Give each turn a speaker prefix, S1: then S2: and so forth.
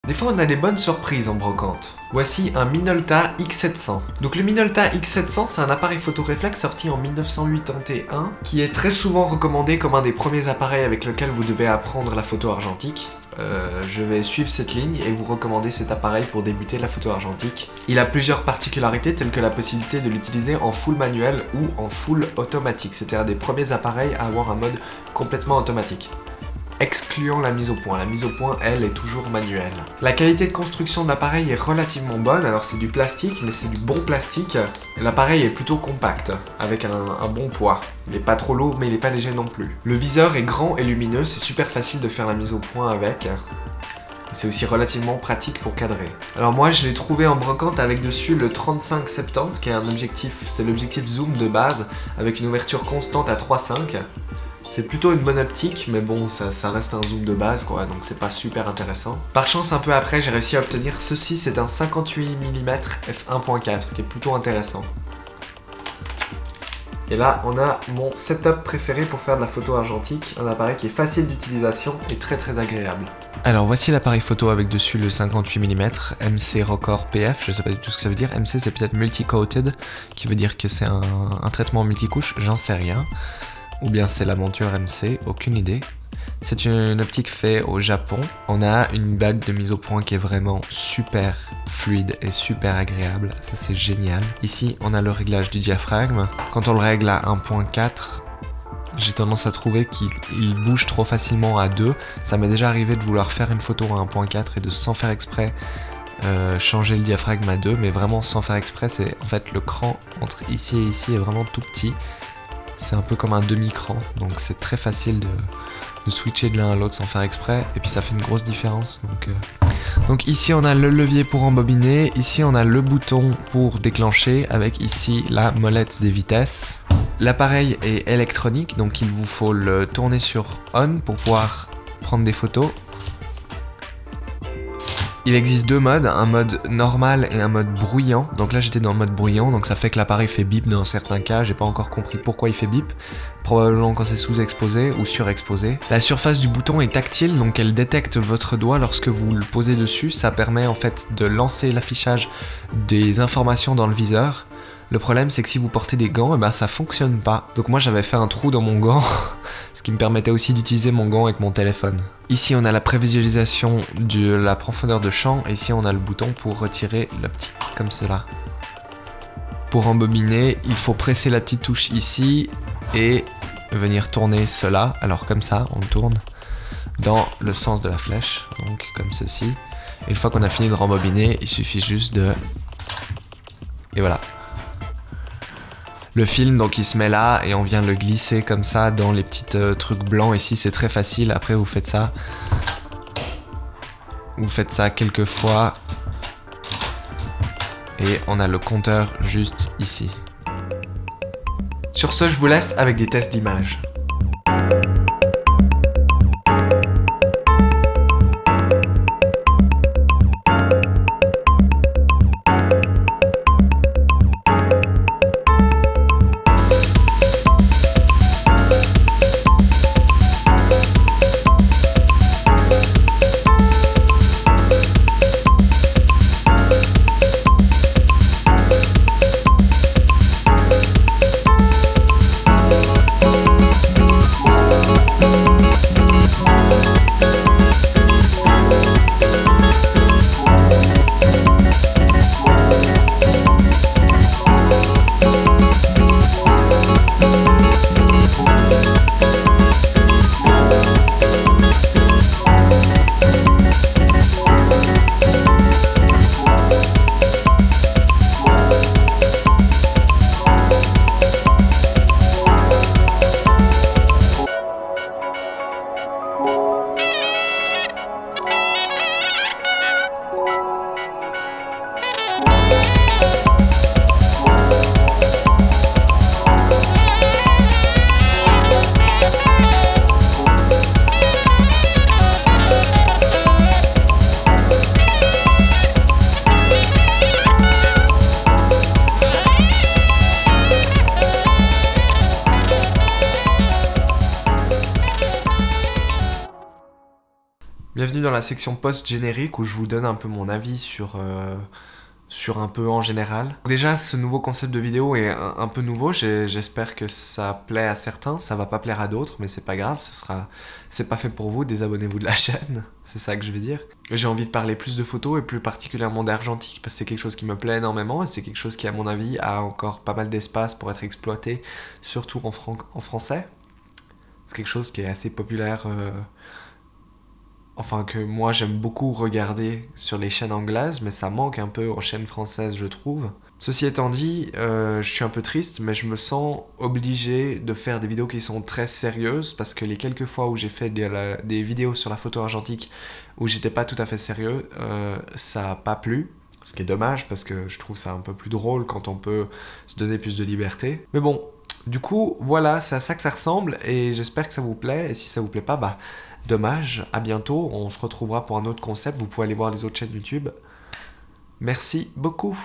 S1: Des fois on a des bonnes surprises en brocante. Voici un Minolta X700. Donc le Minolta X700 c'est un appareil photo réflexe sorti en 1981 qui est très souvent recommandé comme un des premiers appareils avec lequel vous devez apprendre la photo argentique. Je vais suivre cette ligne et vous recommander cet appareil pour débuter la photo argentique. Il a plusieurs particularités telles que la possibilité de l'utiliser en full manuel ou en full automatique. C'était un des premiers appareils à avoir un mode complètement automatique. Excluant la mise au point. La mise au point, elle, est toujours manuelle. La qualité de construction de l'appareil est relativement bonne. Alors c'est du plastique, mais c'est du bon plastique. L'appareil est plutôt compact, avec un bon poids. Il n'est pas trop lourd, mais il n'est pas léger non plus. Le viseur est grand et lumineux, c'est super facile de faire la mise au point avec. C'est aussi relativement pratique pour cadrer. Alors moi je l'ai trouvé en brocante avec dessus le 35-70 qui est un objectif, c'est l'objectif zoom de base avec une ouverture constante à 3.5. C'est plutôt une bonne optique, mais bon, ça reste un zoom de base, quoi, donc c'est pas super intéressant. Par chance, un peu après, j'ai réussi à obtenir ceci, c'est un 58 mm f1.4, qui est plutôt intéressant. Et là, on a mon setup préféré pour faire de la photo argentique, un appareil qui est facile d'utilisation et très agréable. Alors voici l'appareil photo avec dessus le 58 mm MC Rokkor PF, je sais pas du tout ce que ça veut dire. MC c'est peut-être multi-coated, qui veut dire que c'est un traitement multicouche, j'en sais rien. Ou bien c'est la monture MC, aucune idée. C'est une optique faite au Japon. On a une bague de mise au point qui est vraiment super fluide et super agréable. Ça c'est génial. Ici on a le réglage du diaphragme. Quand on le règle à 1.4, j'ai tendance à trouver qu'il bouge trop facilement à 2. Ça m'est déjà arrivé de vouloir faire une photo à 1.4 et de sans faire exprès changer le diaphragme à 2. Mais vraiment sans faire exprès, c'est en fait le cran entre ici et ici est vraiment tout petit. C'est un peu comme un demi-cran, donc c'est très facile de switcher de l'un à l'autre sans faire exprès, et puis ça fait une grosse différence. Donc ici on a le levier pour embobiner, ici on a le bouton pour déclencher, avec ici la molette des vitesses. L'appareil est électronique, donc il vous faut le tourner sur on pour pouvoir prendre des photos. Il existe deux modes, un mode normal et un mode bruyant. Donc là j'étais dans le mode bruyant, donc ça fait que l'appareil fait bip dans certains cas. J'ai pas encore compris pourquoi il fait bip. Probablement quand c'est sous-exposé ou surexposé. La surface du bouton est tactile, donc elle détecte votre doigt lorsque vous le posez dessus. Ça permet en fait de lancer l'affichage des informations dans le viseur. Le problème c'est que si vous portez des gants, ça fonctionne pas. Donc moi j'avais fait un trou dans mon gant, ce qui me permettait aussi d'utiliser mon gant avec mon téléphone. Ici on a la prévisualisation de la profondeur de champ, et ici on a le bouton pour retirer l'optique, comme cela. Pour embobiner, il faut presser la petite touche ici et venir tourner cela. Alors comme ça, on tourne dans le sens de la flèche, donc comme ceci. Et une fois qu'on a fini de rembobiner, il suffit juste de... Et voilà. Le film donc il se met là et on vient le glisser comme ça dans les petits trucs blancs. Ici c'est très facile, après vous faites ça. Vous faites ça quelques fois. Et on a le compteur juste ici. Sur ce je vous laisse avec des tests d'images. Bienvenue dans la section post-générique où je vous donne un peu mon avis sur un peu en général. Déjà, ce nouveau concept de vidéo est un peu nouveau, j'espère que ça plaît à certains, ça va pas plaire à d'autres, mais c'est pas grave, c'est pas fait pour vous, désabonnez-vous de la chaîne, c'est ça que je vais dire. J'ai envie de parler plus de photos et plus particulièrement d'argentique, parce que c'est quelque chose qui me plaît énormément, et c'est quelque chose qui, à mon avis, a encore pas mal d'espace pour être exploité, surtout en français. C'est quelque chose qui est assez populaire... Enfin, que moi j'aime beaucoup regarder sur les chaînes anglaises, mais ça manque un peu aux chaînes françaises, je trouve. Ceci étant dit, je suis un peu triste, mais je me sens obligé de faire des vidéos qui sont très sérieuses, parce que les quelques fois où j'ai fait des vidéos sur la photo argentique où j'étais pas tout à fait sérieux, ça a pas plu. Ce qui est dommage, parce que je trouve ça un peu plus drôle quand on peut se donner plus de liberté. Mais bon, du coup, voilà, c'est à ça que ça ressemble, et j'espère que ça vous plaît, et si ça vous plaît pas, bah... dommage, à bientôt, on se retrouvera pour un autre concept, vous pouvez aller voir les autres chaînes YouTube. Merci beaucoup.